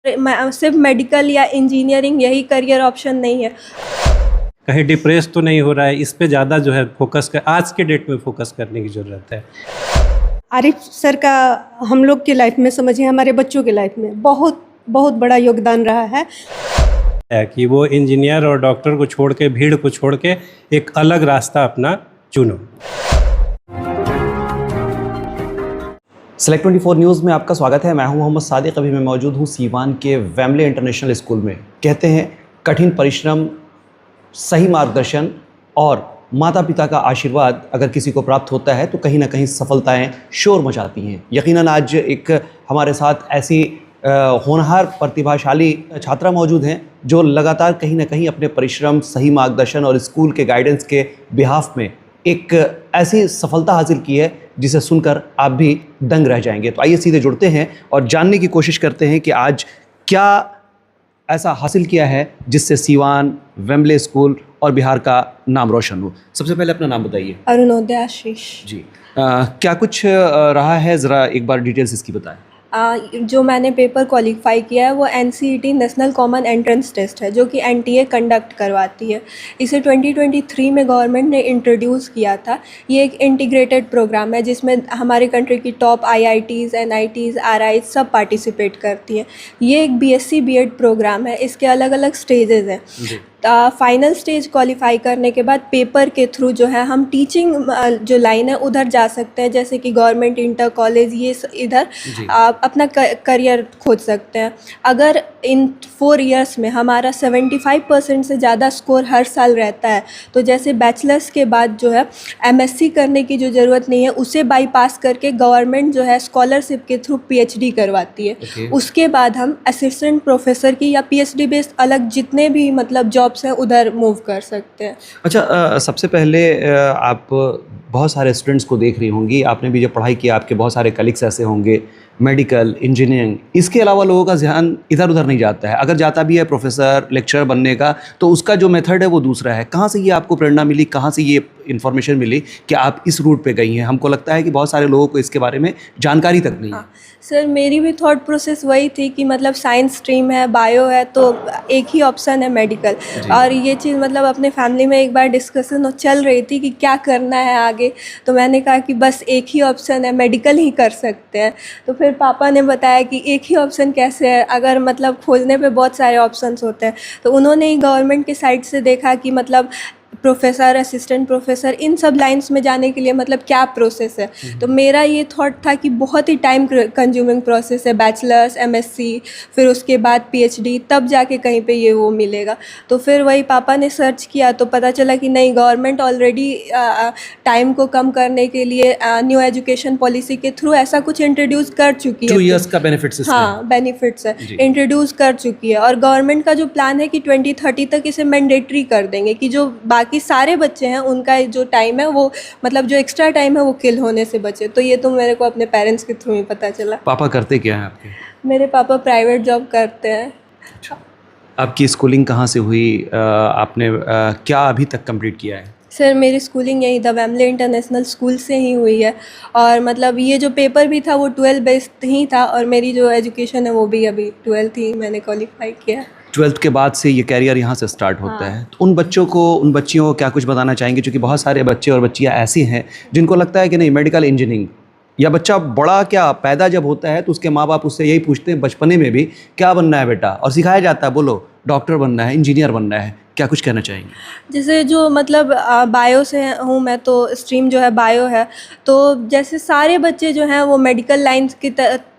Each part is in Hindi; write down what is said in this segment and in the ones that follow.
सिर्फ मेडिकल या इंजीनियरिंग यही करियर ऑप्शन नहीं है। कहीं डिप्रेस तो नहीं हो रहा है, इस पे ज़्यादा जो है फोकस कर, आज के डेट में फोकस करने की ज़रूरत है। आरिफ सर का हम लोग की लाइफ में, समझिए हमारे बच्चों की लाइफ में बहुत बहुत बड़ा योगदान रहा है कि वो इंजीनियर और डॉक्टर को छोड़ के, भीड़ को छोड़ के एक अलग रास्ता अपना चुनो। सेलेक्ट 24 न्यूज़ में आपका स्वागत है। मैं हूं मोहम्मद सादिक। अभी मैं मौजूद हूं सीवान के वेम्बले इंटरनेशनल स्कूल में। कहते हैं कठिन परिश्रम, सही मार्गदर्शन और माता पिता का आशीर्वाद अगर किसी को प्राप्त होता है तो कहीं ना कहीं सफलताएं शोर मचाती हैं। यकीनन आज एक हमारे साथ ऐसी होनहार प्रतिभाशाली छात्रा मौजूद हैं जो लगातार कहीं ना कहीं अपने परिश्रम, सही मार्गदर्शन और स्कूल के गाइडेंस के बिहाफ में एक ऐसी सफलता हासिल की है जिसे सुनकर आप भी दंग रह जाएंगे। तो आइए सीधे जुड़ते हैं और जानने की कोशिश करते हैं कि आज क्या ऐसा हासिल किया है जिससे सीवान, वेम्बले स्कूल और बिहार का नाम रोशन हो। सबसे पहले अपना नाम बताइए। अरुणोदय आशीष जी। क्या कुछ रहा है, ज़रा एक बार डिटेल्स इसकी बताएं। जो मैंने पेपर क्वालिफाई किया है वो NCET national common entrance test है, जो कि NTA कंडक्ट करवाती है। इसे 2023 में गवर्नमेंट ने इंट्रोड्यूस किया था। ये एक इंटीग्रेटेड प्रोग्राम है जिसमें हमारे कंट्री की टॉप IITs, NITs, RIs सब पार्टिसिपेट करती हैं। ये एक BSc B.Ed प्रोग्राम है। इसके अलग अलग स्टेजेस हैं। फाइनल स्टेज क्वालिफाई करने के बाद पेपर के थ्रू जो है हम टीचिंग जो लाइन है उधर जा सकते हैं, जैसे कि गवर्नमेंट इंटर कॉलेज, ये इधर आप अपना करियर खोज सकते हैं। अगर इन 4 इयर्स में हमारा 75% से ज़्यादा स्कोर हर साल रहता है तो जैसे बैचलर्स के बाद जो है MSc करने की जो ज़रूरत नहीं है, उसे बाईपास करके गवर्नमेंट जो है स्कॉलरशिप के थ्रू PhD करवाती है। उसके बाद हम असिस्टेंट प्रोफेसर की या PhD बेस्ड अलग जितने भी मतलब जॉब्स हैं उधर मूव कर सकते हैं। अच्छा, सबसे पहले आप बहुत सारे स्टूडेंट्स को देख रही होंगी। आपने भी जब पढ़ाई किया, आपके बहुत सारे कलीग्स ऐसे होंगे, मेडिकल, इंजीनियरिंग, इसके अलावा लोगों का ध्यान इधर उधर नहीं जाता है। अगर जाता भी है प्रोफेसर, लेक्चरर बनने का, तो उसका जो मेथड है वो दूसरा है। कहाँ से ये आपको प्रेरणा मिली, कहाँ से ये इन्फॉर्मेशन मिली कि आप इस रूट पे गई हैं? हमको लगता है कि बहुत सारे लोगों को इसके बारे में जानकारी तक नहीं है। सर, मेरी भी थॉट प्रोसेस वही थी कि मतलब साइंस स्ट्रीम है, बायो है, तो एक ही ऑप्शन है मेडिकल। और ये चीज़ मतलब अपने फैमिली में एक बार डिस्कशन चल रही थी कि क्या करना है आगे, तो मैंने कहा कि बस एक ही ऑप्शन है, मेडिकल ही कर सकते हैं। तो फिर पापा ने बताया कि एक ही ऑप्शन कैसे है, अगर मतलब खोजने पे बहुत सारे ऑप्शंस होते हैं। तो उन्होंने ही गवर्नमेंट के साइड से देखा कि मतलब प्रोफेसर, असिस्टेंट प्रोफेसर, इन सब लाइंस में जाने के लिए मतलब क्या प्रोसेस है। तो मेरा ये थॉट था कि बहुत ही टाइम कंज्यूमिंग प्रोसेस है, बैचलर्स, MSc, फिर उसके बाद PhD, तब जाके कहीं पे ये वो मिलेगा। तो फिर वही पापा ने सर्च किया तो पता चला कि नहीं, गवर्नमेंट ऑलरेडी टाइम को कम करने के लिए न्यू एजुकेशन पॉलिसी के थ्रू ऐसा कुछ इंट्रोड्यूस कर चुकी है। 2 इयर्स का बेनिफिट सिस्टम। हाँ, बेनिफिट्स है, इंट्रोड्यूस कर चुकी है। और गवर्नमेंट का जो प्लान है कि 2030 तक इसे मैंडेटरी कर देंगे कि जो बाकी सारे बच्चे हैं उनका जो टाइम है वो मतलब जो एक्स्ट्रा टाइम है वो किल होने से बचे। तो ये तो मेरे को अपने पेरेंट्स के थ्रू ही पता चला। पापा करते क्या हैं आपके? मेरे पापा प्राइवेट जॉब करते हैं। आपकी स्कूलिंग कहाँ से हुई? आपने क्या अभी तक कंप्लीट किया है? सर, मेरी स्कूलिंग यही द वेम्बले इंटरनेशनल स्कूल से ही हुई है। और मतलब ये जो पेपर भी था वो 12 बेस्ड ही था, और मेरी जो एजुकेशन है वो भी अभी 12th ही मैंने क्वालिफाई किया। 12th के बाद से ये कैरियर यहाँ से स्टार्ट होता है। तो उन बच्चों को, उन बच्चियों को क्या कुछ बताना चाहेंगे? क्योंकि बहुत सारे बच्चे और बच्चियाँ ऐसी हैं जिनको लगता है कि नहीं, मेडिकल, इंजीनियरिंग, या बच्चा बड़ा क्या पैदा जब होता है तो उसके माँ बाप उससे यही पूछते हैं बचपने में भी, क्या बनना है बेटा, और सिखाया जाता है बोलो डॉक्टर बनना है, इंजीनियर बनना है। क्या कुछ कहना चाहेंगे? जैसे जो मतलब बायो से हूँ मैं, तो स्ट्रीम जो है बायो है, तो जैसे सारे बच्चे जो हैं वो मेडिकल लाइन्स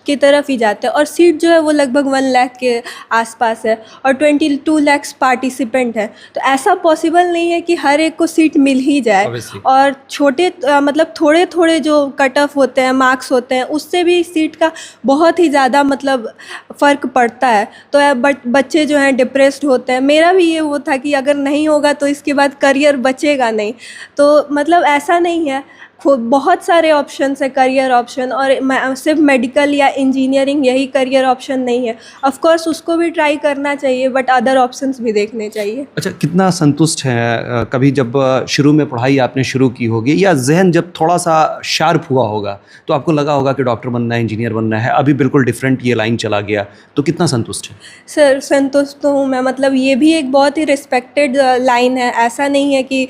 की तरफ ही जाते हैं। और सीट जो है वो लगभग 1 लाख के आसपास है और 22 लाख पार्टिसिपेंट हैं। तो ऐसा पॉसिबल नहीं है कि हर एक को सीट मिल ही जाए। और छोटे मतलब थोड़े थोड़े जो कट ऑफ होते हैं, मार्क्स होते हैं, उससे भी सीट का बहुत ही ज़्यादा मतलब फ़र्क पड़ता है। तो बच्चे जो हैं डिप्रेस्ड होते हैं। मेरा भी ये वो था कि अगर नहीं होगा तो इसके बाद करियर बचेगा नहीं। तो मतलब ऐसा नहीं है, खूब बहुत सारे ऑप्शंस है करियर ऑप्शन, और सिर्फ मेडिकल या इंजीनियरिंग यही करियर ऑप्शन नहीं है। ऑफ कोर्स उसको भी ट्राई करना चाहिए, बट अदर ऑप्शंस भी देखने चाहिए। अच्छा, कितना संतुष्ट है कभी जब शुरू में पढ़ाई आपने शुरू की होगी या जहन जब थोड़ा सा शार्प हुआ होगा तो आपको लगा होगा कि डॉक्टर बनना है, इंजीनियर बनना है, अभी बिल्कुल डिफरेंट ये लाइन चला गया, तो कितना संतुष्ट है? सर संतुष्ट तो हूँ मैं, मतलब ये भी एक बहुत ही रिस्पेक्टेड लाइन है। ऐसा नहीं है कि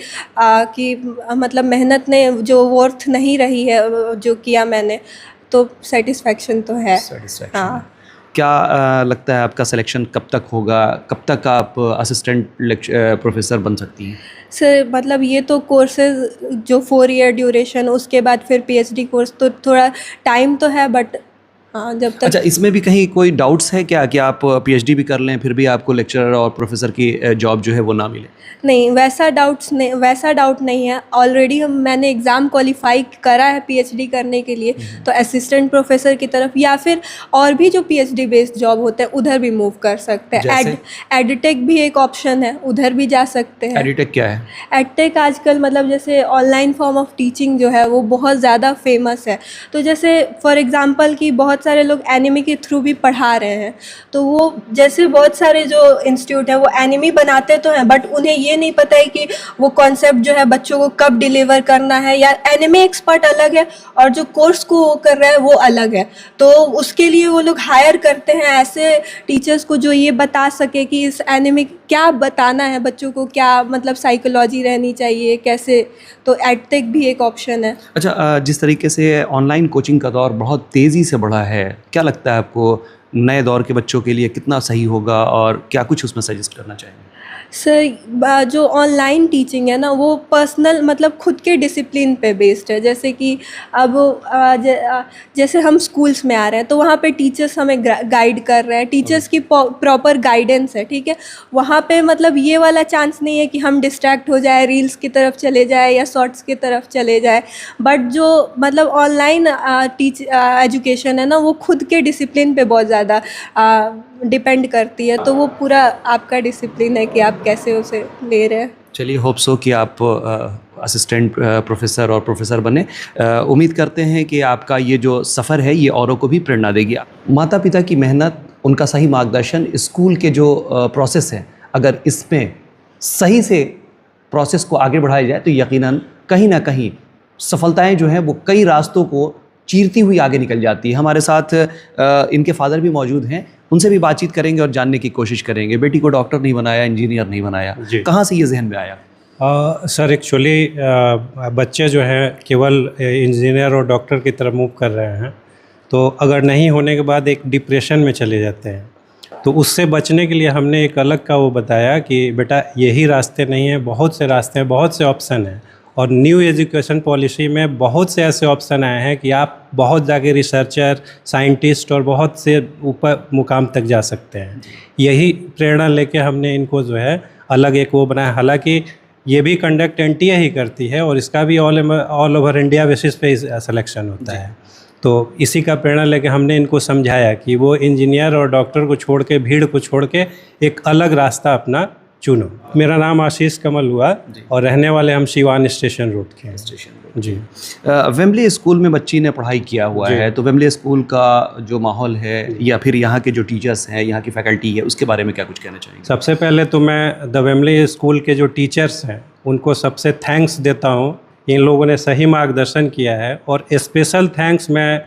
मतलब मेहनत ने जो वर्थ नहीं रही है जो किया मैंने, तो सेटिस्फेक्शन तो है। सेटिस्फैक्शन। हाँ। क्या लगता है आपका सिलेक्शन कब तक होगा, कब तक आप असिस्टेंट प्रोफेसर बन सकती हैं? सर मतलब ये तो कोर्सेज जो 4 ईयर ड्यूरेशन, उसके बाद फिर पीएचडी कोर्स, तो थोड़ा टाइम तो है, बट हाँ जब तक। अच्छा, इसमें भी कहीं कोई डाउट्स है क्या कि आप पीएचडी भी कर लें फिर भी आपको लेक्चरर और प्रोफेसर की जॉब जो है वो ना मिले? नहीं, वैसा डाउट नहीं है। ऑलरेडी मैंने एग्ज़ाम क्वालिफाई करा है पीएचडी करने के लिए, तो असिस्टेंट प्रोफेसर की तरफ या फिर और भी जो पीएचडी बेस्ड जॉब होते हैं उधर भी मूव कर सकते हैं। जैसे? एडटेक भी एक ऑप्शन है, उधर भी जा सकते हैं। एडिटेक क्या है? एडटेक आजकल मतलब जैसे ऑनलाइन फॉर्म ऑफ टीचिंग जो है वो बहुत ज़्यादा फेमस है। तो जैसे फॉर एग्जांपल कि बहुत सारे लोग एनिमी के थ्रू भी पढ़ा रहे हैं, तो वो जैसे बहुत सारे जो इंस्टीट्यूट है वो एनिमी बनाते तो हैं, बट उन्हें ये नहीं पता है कि वो कॉन्सेप्ट जो है बच्चों को कब डिलीवर करना है, या एनिमी एक्सपर्ट अलग है और जो कोर्स को वो कर रहा है वो अलग है। तो उसके लिए वो लोग हायर करते हैं ऐसे टीचर्स को जो ये बता सके कि इस एनिमी क्या बताना है बच्चों को, क्या मतलब साइकोलॉजी रहनी चाहिए कैसे। तो एडटेक भी एक ऑप्शन है। अच्छा, जिस तरीके से ऑनलाइन कोचिंग का दौर बहुत तेज़ी से बढ़ा है, क्या लगता है आपको नए दौर के बच्चों के लिए कितना सही होगा और क्या कुछ उसमें सजेस्ट करना चाहेंगे? सर जो ऑनलाइन टीचिंग है ना वो पर्सनल मतलब खुद के डिसिप्लिन पे बेस्ड है। जैसे कि अब जैसे हम स्कूल्स में आ रहे हैं तो वहाँ पे टीचर्स हमें गाइड कर रहे हैं, टीचर्स की प्रॉपर गाइडेंस है, ठीक है। वहाँ पे मतलब ये वाला चांस नहीं है कि हम डिस्ट्रैक्ट हो जाए, रील्स की तरफ चले जाए या शॉर्ट्स की तरफ चले जाए। बट जो मतलब ऑनलाइन एजुकेशन है ना वो खुद के डिसिप्लिन पे बहुत ज़्यादा डिपेंड करती है, तो वो पूरा आपका डिसिप्लिन है कि आप कैसे उसे ले रहे हैं। चलिए, होप सो कि आप असिस्टेंट प्रोफेसर और प्रोफेसर बने। उम्मीद करते हैं कि आपका ये जो सफ़र है ये औरों को भी प्रेरणा देगी। माता पिता की मेहनत, उनका सही मार्गदर्शन, स्कूल के जो प्रोसेस है, अगर इसमें सही से प्रोसेस को आगे बढ़ाया जाए तो यकीनन कहीं ना कहीं सफलताएं जो हैं वो कई रास्तों को चीरती हुई आगे निकल जाती है। हमारे साथ इनके फादर भी मौजूद हैं, उनसे भी बातचीत करेंगे और जानने की कोशिश करेंगे। बेटी को डॉक्टर नहीं बनाया, इंजीनियर नहीं बनाया, कहाँ से ये जहन में आया? सर एक्चुअली बच्चे जो हैं केवल इंजीनियर और डॉक्टर की तरफ मूव कर रहे हैं, तो अगर नहीं होने के बाद एक डिप्रेशन में चले जाते हैं। तो उससे बचने के लिए हमने एक अलग का वो बताया कि बेटा यही रास्ते नहीं हैं, बहुत से रास्ते हैं, बहुत से ऑप्शन हैं। और न्यू एजुकेशन पॉलिसी में बहुत से ऐसे ऑप्शन आए हैं कि आप बहुत जाके रिसर्चर, साइंटिस्ट और बहुत से ऊपर मुकाम तक जा सकते हैं। यही प्रेरणा लेके हमने इनको जो है अलग एक वो बनाया। हालांकि ये भी कंडक्ट एनटीए ही करती है और इसका भी ऑल ओवर इंडिया बेसिस पे सिलेक्शन होता है। तो इसी का प्रेरणा लेके हमने इनको समझाया कि वो इंजीनियर और डॉक्टर को छोड़ के, भीड़ को छोड़ के एक अलग रास्ता अपना चुनो। मेरा नाम आशीष कमल हुआ और रहने वाले हम सिवान स्टेशन रोड के हैं। जी। वेम्बली स्कूल में बच्ची ने पढ़ाई किया हुआ है, तो वेम्बली स्कूल का जो माहौल है या फिर यहाँ के जो टीचर्स हैं, यहाँ की फैकल्टी है, उसके बारे में क्या कुछ कहना चाहेंगे? सबसे पहले तो मैं द वेम्बली स्कूल के जो टीचर्स हैं उनको सबसे थैंक्स देता हूँ। इन लोगों ने सही मार्गदर्शन किया है और स्पेशल थैंक्स मैं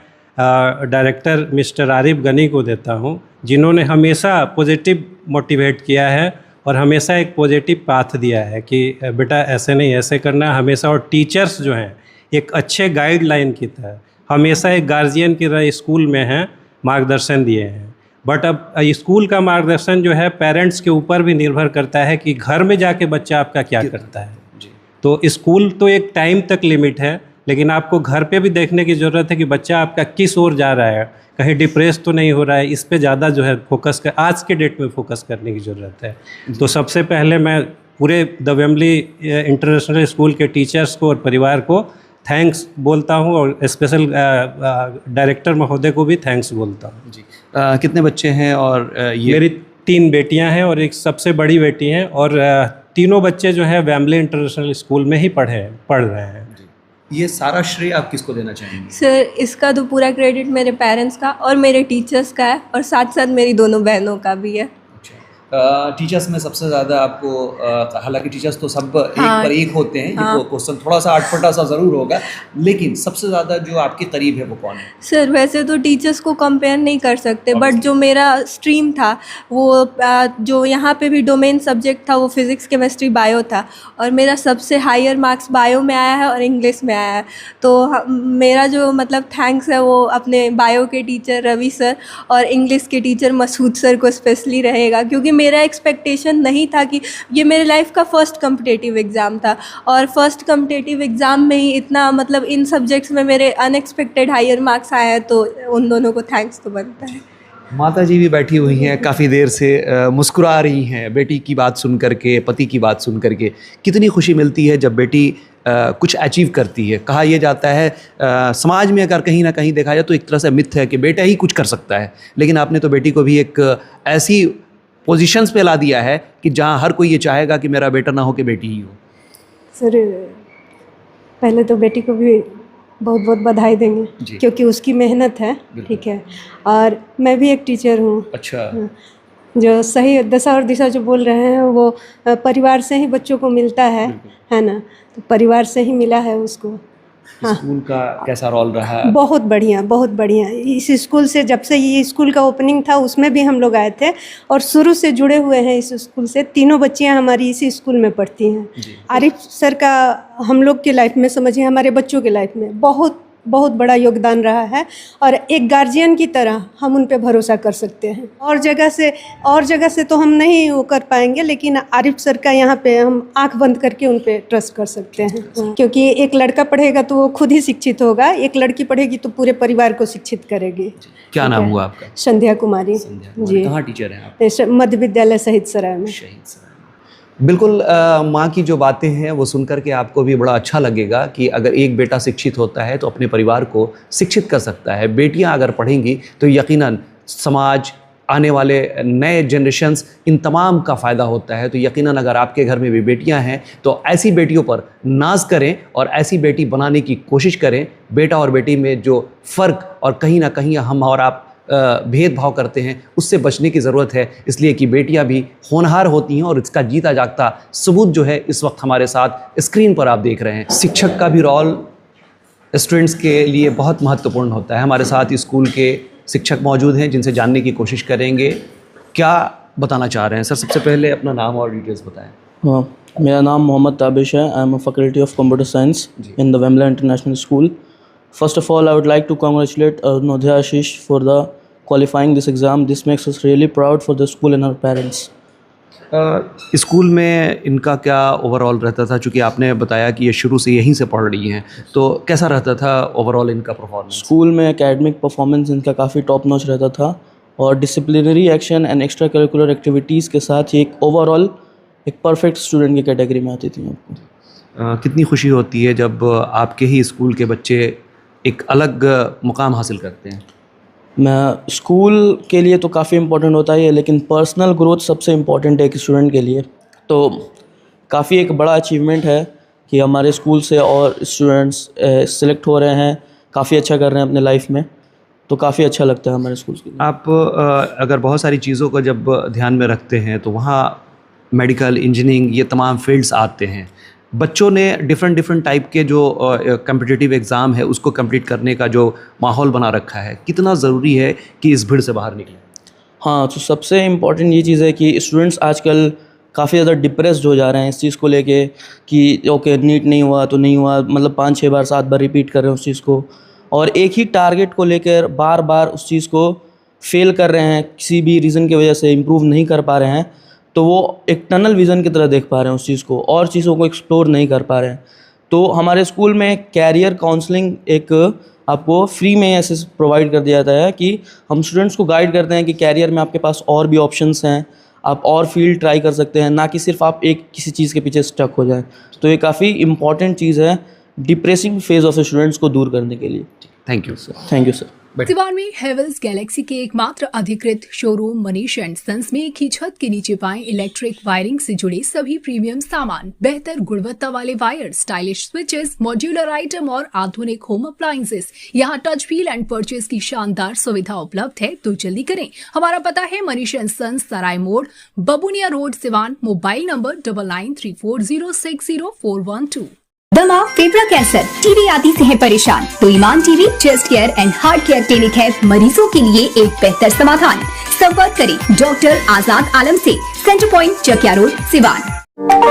डायरेक्टर मिस्टर आरिफ गनी को देता हूँ, जिन्होंने हमेशा पॉजिटिव मोटिवेट किया है और हमेशा एक पॉजिटिव पाथ दिया है कि बेटा ऐसे नहीं ऐसे करना है हमेशा। और टीचर्स जो हैं एक अच्छे गाइडलाइन की तरह हमेशा एक गार्जियन की तरह स्कूल में हैं, मार्गदर्शन दिए हैं। बट अब स्कूल का मार्गदर्शन जो है पेरेंट्स के ऊपर भी निर्भर करता है कि घर में जाके बच्चा आपका क्या करता है। तो स्कूल तो एक टाइम तक लिमिट है, लेकिन आपको घर पे भी देखने की ज़रूरत है कि बच्चा आपका किस ओर जा रहा है, कहीं डिप्रेस तो नहीं हो रहा है। इस पे ज़्यादा जो है फोकस कर आज के डेट में फोकस करने की ज़रूरत है। तो सबसे पहले मैं पूरे द वेम्बली इंटरनेशनल स्कूल के टीचर्स को और परिवार को थैंक्स बोलता हूँ और स्पेशल डायरेक्टर महोदय को भी थैंक्स बोलता हूँ। जी। कितने बच्चे हैं? और ये मेरी 3 बेटियाँ हैं और एक सबसे बड़ी बेटी हैं, और तीनों बच्चे जो है वेम्बली इंटरनेशनल स्कूल में ही पढ़ रहे हैं। ये सारा श्रेय आप किसको देना चाहेंगे? सर, इसका तो पूरा क्रेडिट मेरे पेरेंट्स का और मेरे टीचर्स का है, और साथ साथ मेरी दोनों बहनों का भी है। टीचर्स में सबसे ज़्यादा आपको हालांकि टीचर्स तो सब एक हाँ, पर एक होते हैं, हाँ। ये क्वेश्चन थोड़ा सा अटपटा सा ज़रूर होगा, लेकिन सबसे ज़्यादा जो आपके करीब है वो कौन है? सर, वैसे तो टीचर्स को कंपेयर नहीं कर सकते, बट जो मेरा स्ट्रीम था वो जो यहाँ पे भी डोमेन सब्जेक्ट था वो फिज़िक्स, केमिस्ट्री, बायो था, और मेरा सबसे हायर मार्क्स बायो में आया है और इंग्लिश में आया है। तो मेरा जो मतलब थैंक्स है वो अपने बायो के टीचर रवि सर और इंग्लिश के टीचर मसूद सर को स्पेशली रहेगा, क्योंकि मेरा एक्सपेक्टेशन नहीं था कि ये मेरे लाइफ का फ़र्स्ट कम्पिटिटिव एग्ज़ाम था, और फर्स्ट कम्पिटिटिव एग्ज़ाम में ही इतना मतलब इन सब्जेक्ट्स में मेरे अनएक्सपेक्टेड हायर मार्क्स आए हैं, तो उन दोनों को थैंक्स तो बनता है। माता जी भी बैठी हुई हैं, काफ़ी देर से मुस्कुरा रही हैं बेटी की बात सुन करके, पति की बात सुन करके। कितनी खुशी मिलती है जब बेटी कुछ अचीव करती है। कहा यह जाता है समाज में अगर कहीं ना कहीं देखा जाए तो एक तरह से मिथ है कि बेटा ही कुछ कर सकता है, लेकिन आपने तो बेटी को भी एक ऐसी पोजीशंस पे ला दिया है कि जहां हर कोई ये चाहेगा कि मेरा बेटा ना हो कि बेटी ही हो। सर, पहले तो बेटी को भी बहुत बहुत बधाई देंगे, क्योंकि उसकी मेहनत है, ठीक है। और मैं भी एक टीचर हूँ। अच्छा। जो सही दशा और दिशा जो बोल रहे हैं वो परिवार से ही बच्चों को मिलता है ना, तो परिवार से ही मिला है उसको। स्कूल का कैसा रोल रहा है? बहुत बढ़िया, बहुत बढ़िया। इस स्कूल से जब से ये स्कूल का ओपनिंग था उसमें भी हम लोग आए थे, और शुरू से जुड़े हुए हैं इस स्कूल से। तीनों बच्चियां हमारी इसी स्कूल में पढ़ती हैं। आरिफ सर का हम लोग के लाइफ में, समझिए हमारे बच्चों के लाइफ में बहुत बहुत बड़ा योगदान रहा है, और एक गार्जियन की तरह हम उन पे भरोसा कर सकते हैं। और जगह से तो हम नहीं वो कर पाएंगे, लेकिन आरिफ सर का यहाँ पे हम आंख बंद करके उन पे ट्रस्ट कर सकते हैं। क्योंकि एक लड़का पढ़ेगा तो वो खुद ही शिक्षित होगा, एक लड़की पढ़ेगी तो पूरे परिवार को शिक्षित करेगी। क्या नाम हुआ आपका? संध्या कुमारी जी। कहाँ टीचर हैं आप? मध्य विद्यालय शहीद सराय में। बिल्कुल। माँ की जो बातें हैं वो सुनकर के आपको भी बड़ा अच्छा लगेगा कि अगर एक बेटा शिक्षित होता है तो अपने परिवार को शिक्षित कर सकता है। बेटियां अगर पढ़ेंगी तो यकीनन समाज, आने वाले नए जनरेशन्स, इन तमाम का फ़ायदा होता है। तो यकीनन अगर आपके घर में भी बेटियां हैं तो ऐसी बेटियों पर नाज करें और ऐसी बेटी बनाने की कोशिश करें। बेटा और बेटी में जो फ़र्क और कहीं ना कहीं हम और आप भेदभाव करते हैं उससे बचने की ज़रूरत है, इसलिए कि बेटियां भी होनहार होती हैं और इसका जीता जागता सबूत जो है इस वक्त हमारे साथ स्क्रीन पर आप देख रहे हैं। शिक्षक का भी रोल स्टूडेंट्स के लिए बहुत महत्वपूर्ण होता है। हमारे साथ स्कूल के शिक्षक मौजूद हैं जिनसे जानने की कोशिश करेंगे क्या बताना चाह रहे हैं। सर, सबसे पहले अपना नाम और डिटेल्स बताएं। हाँ, मेरा नाम मोहम्मद ताबिश है। I am a faculty of computer science in the Vemla international school. First of all, I would like to congratulate Arunodhya Ashish for the qualifying this exam. This makes us really proud for the school and our parents. School में इनका क्या ओवरऑल रहता था? चूँकि आपने बताया कि ये शुरू से यहीं से पढ़ रही हैं, तो कैसा रहता था ओवरऑल इनका परफॉर्मेंस? स्कूल में एकेडमिक परफॉर्मेंस इनका काफ़ी टॉप नॉच रहता था, और disciplinary action and extra curricular activities के साथ ही एक ओवरऑल एक परफेक्ट स्टूडेंट की कैटेगरी में आती थी आपको। कितनी खुशी होती है जब आपके ही स्कूल के बच्चे एक अलग मुकाम हासिल करते हैं? मैं स्कूल के लिए तो काफ़ी इम्पोर्टेंट होता है, लेकिन पर्सनल ग्रोथ सबसे इम्पोर्टेंट है एक स्टूडेंट के लिए। तो काफ़ी एक बड़ा अचीवमेंट है कि हमारे स्कूल से और स्टूडेंट्स सिलेक्ट हो रहे हैं, काफ़ी अच्छा कर रहे हैं अपने लाइफ में, तो काफ़ी अच्छा लगता है हमारे स्कूल के लिए। आप अगर बहुत सारी चीज़ों को जब ध्यान में रखते हैं तो वहाँ मेडिकल, इंजीनियरिंग, ये तमाम फील्ड्स आते हैं। बच्चों ने डिफरेंट टाइप के जो कम्पिटिटिव एग्ज़ाम है उसको कंप्लीट करने का जो माहौल बना रखा है, कितना ज़रूरी है कि इस भीड़ से बाहर निकलें? हाँ, तो सबसे इम्पॉर्टेंट ये चीज़ है कि स्टूडेंट्स आजकल काफ़ी ज़्यादा डिप्रेस्ड हो जा रहे हैं इस चीज़ को लेके कि ओके नीट नहीं हुआ तो नहीं हुआ, मतलब 5-6 बार 7 बार रिपीट कर रहे हैं उस चीज़ को, और एक ही टारगेट को लेकर बार बार उस चीज़ को फेल कर रहे हैं, किसी भी रीज़न की वजह से इम्प्रूव नहीं कर पा रहे हैं। तो वो एक टनल विज़न की तरह देख पा रहे हैं उस चीज़ को, और चीज़ों को एक्सप्लोर नहीं कर पा रहे हैं। तो हमारे स्कूल में कैरियर काउंसलिंग एक आपको फ्री में ऐसे प्रोवाइड कर दिया जाता है कि हम स्टूडेंट्स को गाइड करते हैं कि कैरियर में आपके पास और भी ऑप्शंस हैं, आप और फील्ड ट्राई कर सकते हैं, ना कि सिर्फ आप एक किसी चीज़ के पीछे स्टक हो जाएं। तो ये काफ़ी इंपॉर्टेंट चीज़ है डिप्रेसिंग फेज़ ऑफ स्टूडेंट्स को दूर करने के लिए। Thank you sir. Thank you sir. Siwan में हेवल्स गैलेक्सी के एकमात्र अधिकृत शोरूम मनीष एंड सन्स में एक ही छत के नीचे पाएं इलेक्ट्रिक वायरिंग से जुड़े सभी प्रीमियम सामान, बेहतर गुणवत्ता वाले wire, stylish switches, modular item और आधुनिक होम अप्लायंसेस। यहाँ टच व्हील एंड परचेज की शानदार सुविधा उपलब्ध है, तो जल्दी करें। हमारा पता है मनीष एंड सन्स, सराय मोड़, बबुनिया रोड, सिवान। Mobile number 9934060412। दमा, फेफड़ा कैंसर, टीबी आदि से है परेशान तो Imaan TB, chest care and heart care clinic है मरीजों के लिए एक बेहतर समाधान। संपर्क करें डॉक्टर आजाद आलम से, centre point, Chakia road, Siwan.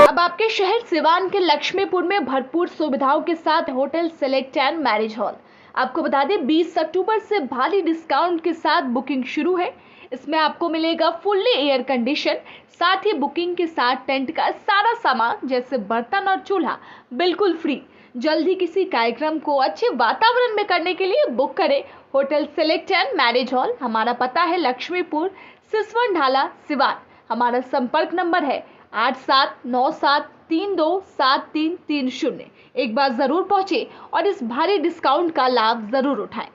अब आपके शहर सिवान के लक्ष्मीपुर में भरपूर सुविधाओं के साथ hotel select and marriage hall. आपको बता दें 20 अक्टूबर से भारी डिस्काउंट के साथ बुकिंग शुरू है। इसमें आपको मिलेगा फुल्ली एयर कंडीशन, साथ ही बुकिंग के साथ टेंट का सारा सामान जैसे बर्तन और चूल्हा बिल्कुल फ्री। जल्द ही किसी कार्यक्रम को अच्छे वातावरण में करने के लिए बुक करें hotel select and marriage hall. हमारा पता है लक्ष्मीपुर, सिसवन ढाला, सिवान। हमारा संपर्क नंबर है 8797327330। एक बार जरूर पहुंचे और इस भारी डिस्काउंट का लाभ जरूर उठाएं।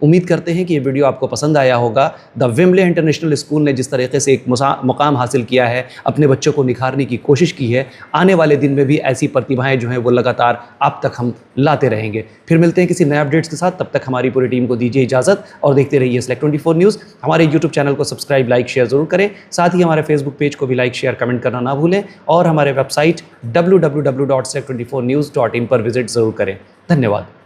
उम्मीद करते हैं कि ये वीडियो आपको पसंद आया होगा। द वेम्बले इंटरनेशनल स्कूल ने जिस तरीके से एक मुकाम हासिल किया है, अपने बच्चों को निखारने की कोशिश की है, आने वाले दिन में भी ऐसी प्रतिभाएं जो हैं वो लगातार आप तक हम लाते रहेंगे। फिर मिलते हैं किसी नए अपडेट्स के साथ, तब तक हमारी पूरी टीम को दीजिए इजाज़त और देखते रहिए Select24 न्यूज़। हमारे यूट्यूब चैनल को सब्सक्राइब, लाइक, शेयर ज़रूर करें। साथ ही हमारे फेसबुक पेज को भी लाइक, शेयर, कमेंट करना ना भूलें और हमारे वेबसाइट www.select24news.in पर विजिट ज़रूर करें। धन्यवाद।